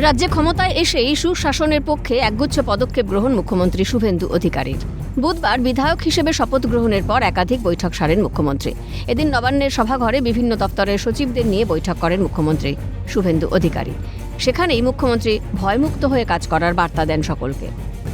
রাজ্যে ক্ষমতায় এসেই সুশাসনের পক্ষে একগুচ্ছ পদক্ষেপ গ্রহণ মুখ্যমন্ত্রী শুভেন্দু অধিকারীর। বুধবার বিধায়ক হিসেবে শপথ গ্রহণের পর একাধিক বৈঠক সারেন মুখ্যমন্ত্রী। এদিন নবান্নের সভাঘরে বিভিন্ন দপ্তরের সচিবদের নিয়ে বৈঠক করেন মুখ্যমন্ত্রী শুভেন্দু অধিকারী। সেখানেই মুখ্যমন্ত্রী ভয়মুক্ত হয়ে কাজ করার বার্তা দেন সকলকে।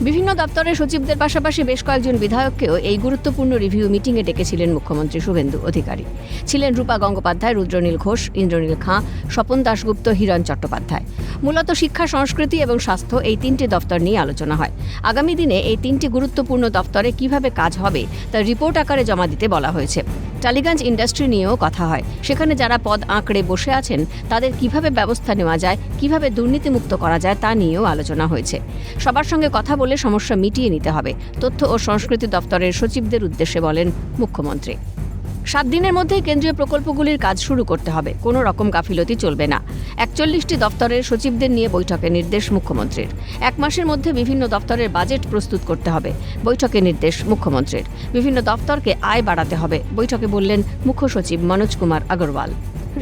বিভিন্ন দপ্তরের সচিবদের পাশাপাশি বেশ কয়েকজন বিধায়ককেও এই গুরুত্বপূর্ণ রিভিউ মিটিংয়ে ডেকেছিলেন মুখ্যমন্ত্রী শুভেন্দু অধিকারী। ছিলেন রূপা গঙ্গোপাধ্যায়, রুদ্রনীল ঘোষ, ইন্দ্রনীল খাঁ, স্বপন দাশগুপ্ত, হিরণ চট্টোপাধ্যায়। মূলত শিক্ষা, সংস্কৃতি এবং স্বাস্থ্য এই তিনটি দপ্তর নিয়ে আলোচনা হয়। আগামী দিনে এই তিনটি গুরুত্বপূর্ণ দপ্তরে কিভাবে কাজ হবে তার রিপোর্ট আকারে জমা দিতে বলা হয়েছে। টালিগঞ্জ ইন্ডাস্ট্রি নিয়েও কথা হয়। সেখানে যারা পদ আঁকড়ে বসে আছেন তাদের কিভাবে ব্যবস্থা নেওয়া যায়, কিভাবে দুর্নীতিমুক্ত করা যায় তা নিয়েও আলোচনা হয়েছে। সবার সঙ্গে কথা বলে সমস্যা মিটিয়ে নিতে হবে, তথ্য ও সংস্কৃতি দপ্তরের সচিবদের উদ্দেশ্যে বলেন মুখ্যমন্ত্রী। 7 দিনের মধ্যেই কেন্দ্রীয় প্রকল্পগুলির কাজ শুরু করতে হবে, কোনো রকম গাফিলতি চলবে না। 41টি দপ্তরের সচিবদের নিয়ে বৈঠকে নির্দেশ মুখ্যমন্ত্রীর। 1 মাসের মধ্যে বিভিন্ন দপ্তরের বাজেট প্রস্তুত করতে হবে, বৈঠকে নির্দেশ মুখ্যমন্ত্রীর। বিভিন্ন দপ্তরকে আয় বাড়াতে হবে, বৈঠকে বললেন মুখ্য সচিব মনোজ কুমার আগরওয়াল।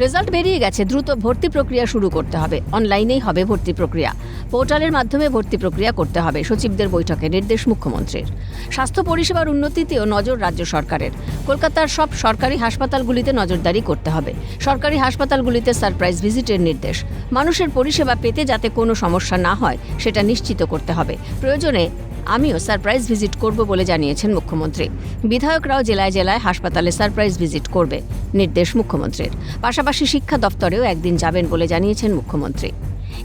রেজাল্ট বেরিয়ে গেছে, দ্রুত ভর্তি প্রক্রিয়া শুরু করতে হবে। অনলাইনেই হবে ভর্তি প্রক্রিয়া, পোর্টালের মাধ্যমে ভর্তি প্রক্রিয়া করতে হবে, সচিবদের বৈঠকে নির্দেশ মুখ্যমন্ত্রীর। স্বাস্থ্য পরিষেবার উন্নতিতেও নজর রাজ্য সরকারের। কলকাতার সব সরকারি হাসপাতালগুলিতে নজরদারি করতে হবে। সরকারি হাসপাতালগুলিতে সারপ্রাইজ ভিজিটের নির্দেশ। মানুষের পরিষেবা পেতে যাতে কোনো সমস্যা না হয় সেটা নিশ্চিত করতে হবে। প্রয়োজনে আমিও সারপ্রাইজ ভিজিট করব বলে জানিয়েছেন মুখ্যমন্ত্রী। বিধায়করাও জেলায় জেলায় হাসপাতালে সারপ্রাইজ ভিজিট করবে, নির্দেশ মুখ্যমন্ত্রীর। পাশাপাশি শিক্ষা দপ্তরেও একদিন যাবেন বলে জানিয়েছেন মুখ্যমন্ত্রী।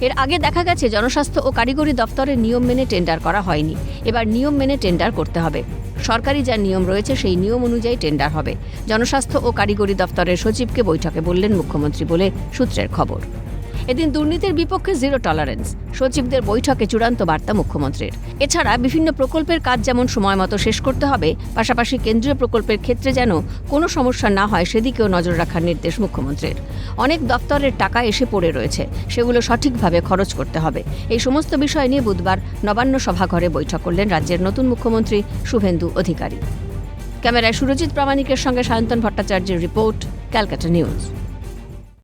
এর আগে দেখা গেছে জনস্বাস্থ্য ও কারিগরি দপ্তরের নিয়ম মেনে টেন্ডার করা হয়নি। এবার নিয়ম মেনে টেন্ডার করতে হবে। সরকারি যা নিয়ম রয়েছে সেই নিয়ম অনুযায়ী টেন্ডার হবে। জনস্বাস্থ্য ও কারিগরি দপ্তরের সচিবকে বৈঠকে বললেন মুখ্যমন্ত্রী বলে সূত্রের খবর। এদিন দুর্নীতির বিপক্ষে জিরো টলারেন্স, সচিবদের বৈঠকে চূড়ান্ত বার্তা মুখ্যমন্ত্রীর। এছাড়া বিভিন্ন প্রকল্পের কাজ যেমন সময় মতো শেষ করতে হবে, পাশাপাশি কেন্দ্রীয় প্রকল্পের ক্ষেত্রে যেন কোনো সমস্যা না হয় সেদিকেও নজর রাখার নির্দেশ মুখ্যমন্ত্রীর। অনেক দপ্তরের টাকা এসে পড়ে রয়েছে, সেগুলো সঠিকভাবে খরচ করতে হবে। এই সমস্ত বিষয় নিয়ে বুধবার নবান্ন সভাঘরে বৈঠক করলেন রাজ্যের নতুন মুখ্যমন্ত্রী শুভেন্দু অধিকারী। ক্যামেরায় সুরজিৎ প্রামাণিকের সঙ্গে সায়ন্তন ভট্টাচার্যের রিপোর্ট, ক্যালকাটা নিউজ।